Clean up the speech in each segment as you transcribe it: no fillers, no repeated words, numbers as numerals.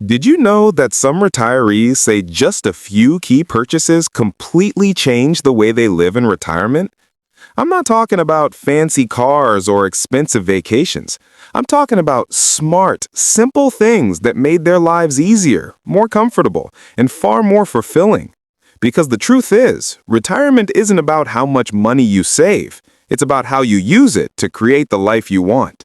Did you know that some retirees say just a few key purchases completely change the way they live in retirement? I'm not talking about fancy cars or expensive vacations. I'm talking about smart, simple things that made their lives easier, more comfortable, and far more fulfilling. Because the truth is, retirement isn't about how much money you save. It's about how you use it to create the life you want.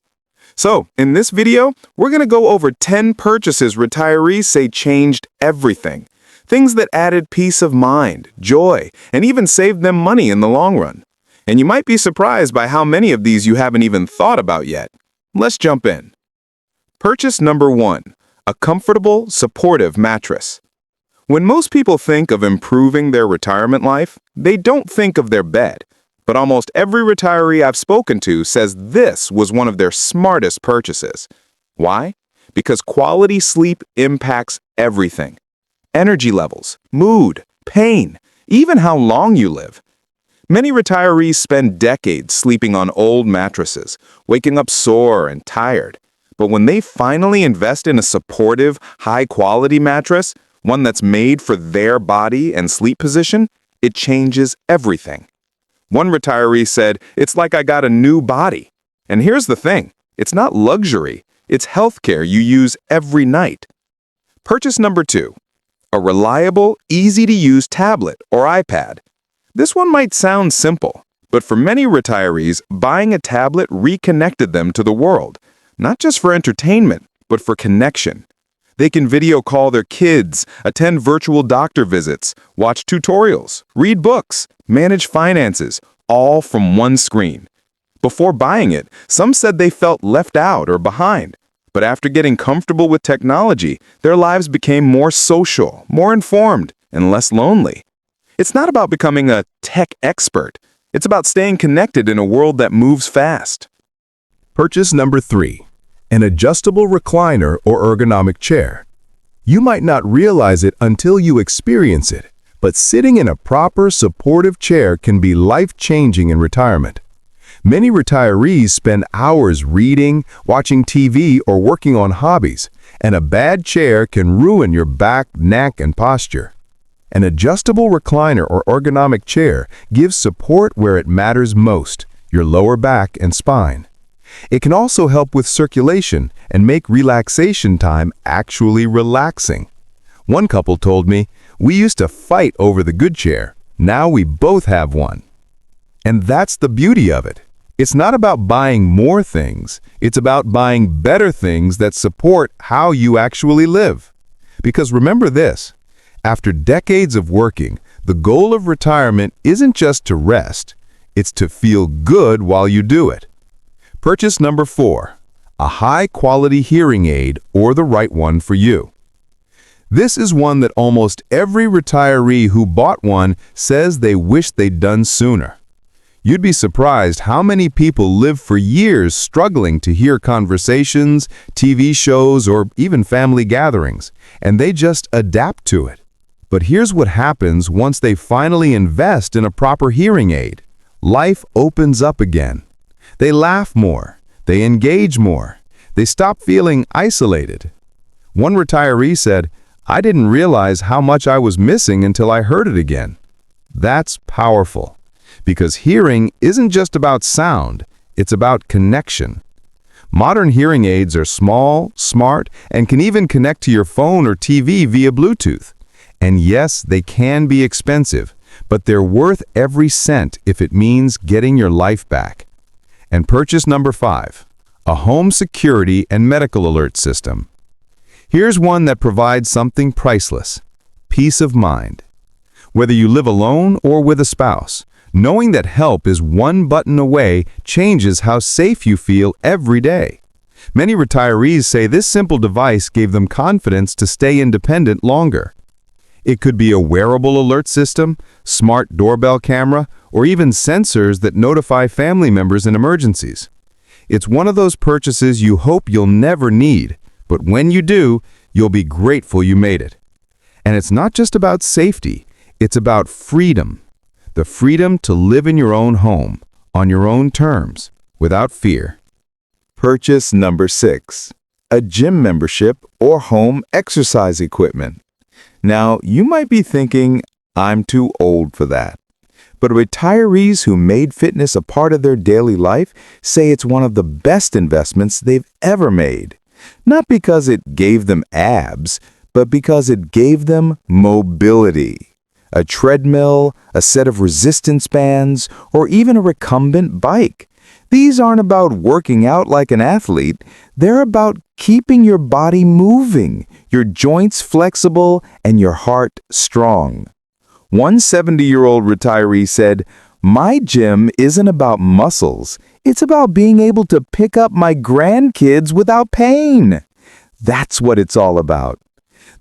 So, in this video, we're going to go over 10 purchases retirees say changed everything. Things that added peace of mind, joy, and even saved them money in the long run. And you might be surprised by how many of these you haven't even thought about yet. Let's jump in. Purchase number 1. A comfortable, supportive mattress. When most people think of improving their retirement life, they don't think of their bed. But almost every retiree I've spoken to says this was one of their smartest purchases. Why? Because quality sleep impacts everything. Energy levels, mood, pain, even how long you live. Many retirees spend decades sleeping on old mattresses, waking up sore and tired. But when they finally invest in a supportive, high-quality mattress, one that's made for their body and sleep position, it changes everything. One retiree said, "It's like I got a new body." And here's the thing, it's not luxury, it's healthcare you use every night. Purchase number 2. A reliable, easy-to-use tablet or iPad. This one might sound simple, but for many retirees, buying a tablet reconnected them to the world, not just for entertainment, but for connection. They can video call their kids, attend virtual doctor visits, watch tutorials, read books, manage finances, all from one screen. Before buying it, some said they felt left out or behind. But after getting comfortable with technology, their lives became more social, more informed, and less lonely. It's not about becoming a tech expert. It's about staying connected in a world that moves fast. Purchase number 3. An adjustable recliner or ergonomic chair. You might not realize it until you experience it, but sitting in a proper, supportive chair can be life-changing in retirement. Many retirees spend hours reading, watching TV, or working on hobbies, and a bad chair can ruin your back, neck, and posture. An adjustable recliner or ergonomic chair gives support where it matters most, your lower back and spine. It can also help with circulation and make relaxation time actually relaxing. One couple told me, "We used to fight over the good chair. Now we both have one." And that's the beauty of it. It's not about buying more things. It's about buying better things that support how you actually live. Because remember this, after decades of working, the goal of retirement isn't just to rest. It's to feel good while you do it. Purchase number 4. A high-quality hearing aid or the right one for you. This is one that almost every retiree who bought one says they wish they'd done sooner. You'd be surprised how many people live for years struggling to hear conversations, TV shows, or even family gatherings, and they just adapt to it. But here's what happens once they finally invest in a proper hearing aid. Life opens up again. They laugh more. They engage more. They stop feeling isolated. One retiree said, "I didn't realize how much I was missing until I heard it again." That's powerful, because hearing isn't just about sound, it's about connection. Modern hearing aids are small, smart, and can even connect to your phone or TV via Bluetooth. And yes, they can be expensive, but they're worth every cent if it means getting your life back. And purchase number 5, a home security and medical alert system. Here's one that provides something priceless, peace of mind. Whether you live alone or with a spouse, knowing that help is one button away changes how safe you feel every day. Many retirees say this simple device gave them confidence to stay independent longer. It could be a wearable alert system, smart doorbell camera, or even sensors that notify family members in emergencies. It's one of those purchases you hope you'll never need, but when you do, you'll be grateful you made it. And it's not just about safety, it's about freedom. The freedom to live in your own home, on your own terms, without fear. Purchase number 6. a gym membership, or home exercise equipment. Now, you might be thinking, I'm too old for that. But retirees who made fitness a part of their daily life say it's one of the best investments they've ever made. Not because it gave them abs, but because it gave them mobility. A treadmill, a set of resistance bands, or even a recumbent bike. These aren't about working out like an athlete. They're about keeping your body moving, your joints flexible, and your heart strong. One 70-year-old retiree said, "My gym isn't about muscles. It's about being able to pick up my grandkids without pain." That's what it's all about.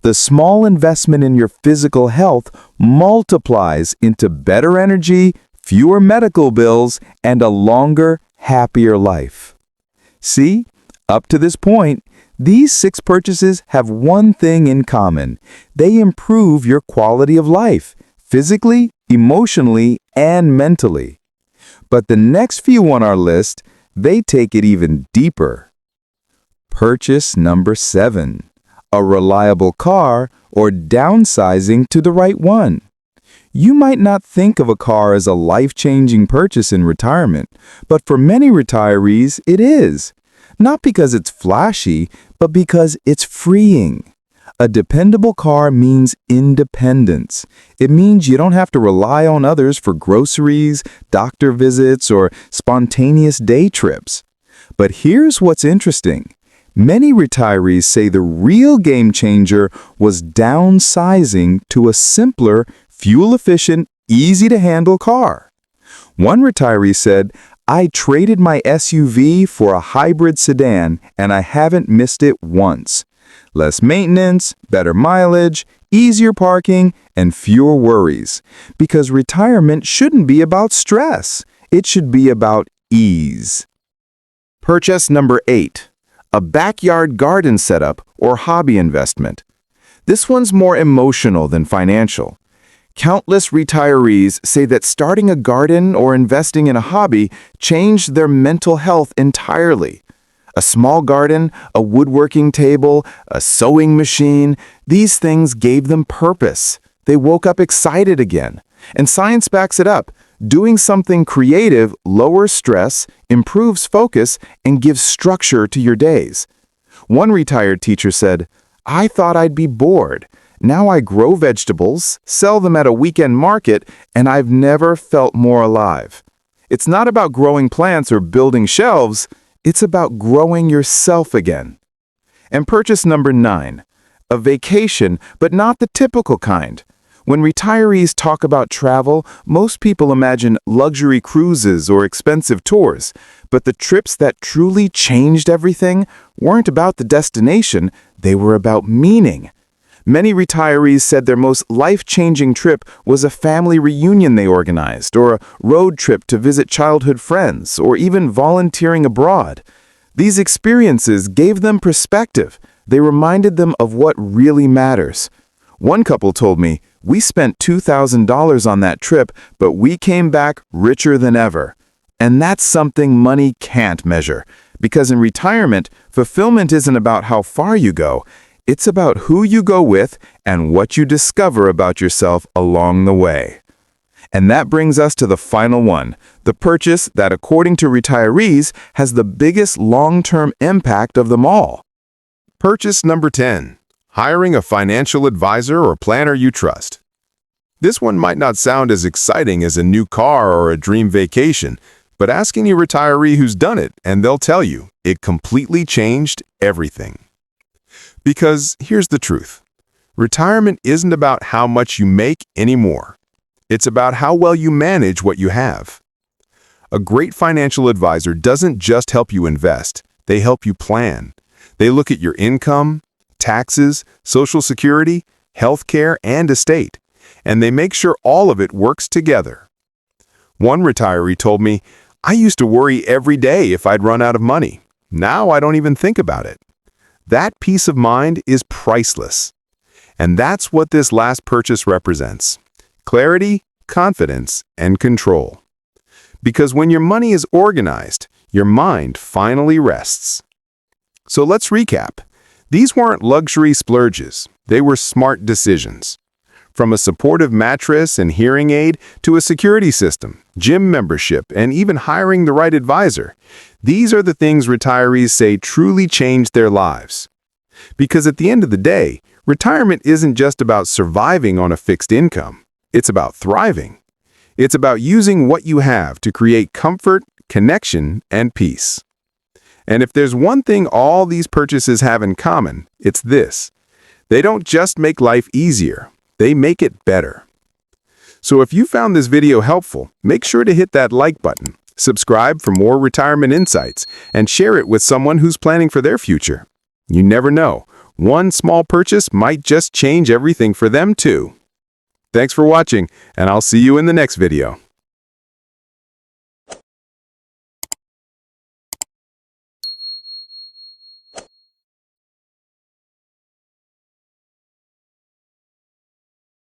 The small investment in your physical health multiplies into better energy, fewer medical bills, and a longer, happier life. See, up to this point, these 6 purchases have one thing in common. They improve your quality of life, physically, emotionally, and mentally. But the next few on our list, they take it even deeper. Purchase number 7. A reliable car or downsizing to the right one. You might not think of a car as a life-changing purchase in retirement, but for many retirees, it is. Not because it's flashy, but because it's freeing. A dependable car means independence. It means you don't have to rely on others for groceries, doctor visits, or spontaneous day trips. But here's what's interesting. Many retirees say the real game changer was downsizing to a simpler, fuel-efficient, easy-to-handle car. One retiree said, "I traded my SUV for a hybrid sedan, and I haven't missed it once. Less maintenance, better mileage, easier parking, and fewer worries. Because retirement shouldn't be about stress. It should be about ease." Purchase number 8. A backyard garden setup or hobby investment. This one's more emotional than financial. Countless retirees say that starting a garden or investing in a hobby changed their mental health entirely. A small garden, a woodworking table, a sewing machine, these things gave them purpose. They woke up excited again. And science backs it up. Doing something creative lowers stress, improves focus, and gives structure to your days. One retired teacher said, "I thought I'd be bored. Now I grow vegetables, sell them at a weekend market, and I've never felt more alive." It's not about growing plants or building shelves. It's about growing yourself again. And purchase number 9. A vacation, but not the typical kind. When retirees talk about travel, most people imagine luxury cruises or expensive tours. But the trips that truly changed everything weren't about the destination, they were about meaning. Many retirees said their most life-changing trip was a family reunion they organized, or a road trip to visit childhood friends, or even volunteering abroad. These experiences gave them perspective. They reminded them of what really matters. One couple told me, "We spent $2,000 on that trip, but we came back richer than ever." And that's something money can't measure. Because in retirement, fulfillment isn't about how far you go. It's about who you go with and what you discover about yourself along the way. And that brings us to the final one, the purchase that, according to retirees, has the biggest long-term impact of them all. Purchase number 10. Hiring a financial advisor or planner you trust. This one might not sound as exciting as a new car or a dream vacation, but ask any retiree who's done it and they'll tell you it completely changed everything. Because here's the truth. Retirement isn't about how much you make anymore. It's about how well you manage what you have. A great financial advisor doesn't just help you invest, they help you plan. They look at your income, taxes, Social Security, healthcare, and estate, and they make sure all of it works together. One retiree told me, "I used to worry every day if I'd run out of money. Now I don't even think about it." That peace of mind is priceless. And that's what this last purchase represents. Clarity, confidence, and control. Because when your money is organized, your mind finally rests. So let's recap. These weren't luxury splurges. They were smart decisions. From a supportive mattress and hearing aid to a security system, gym membership, and even hiring the right advisor, these are the things retirees say truly changed their lives. Because at the end of the day, retirement isn't just about surviving on a fixed income. It's about thriving. It's about using what you have to create comfort, connection, and peace. And if there's one thing all these purchases have in common, it's this. They don't just make life easier, they make it better. So if you found this video helpful, make sure to hit that like button, subscribe for more retirement insights, and share it with someone who's planning for their future. You never know, one small purchase might just change everything for them too. Thanks for watching, and I'll see you in the next video.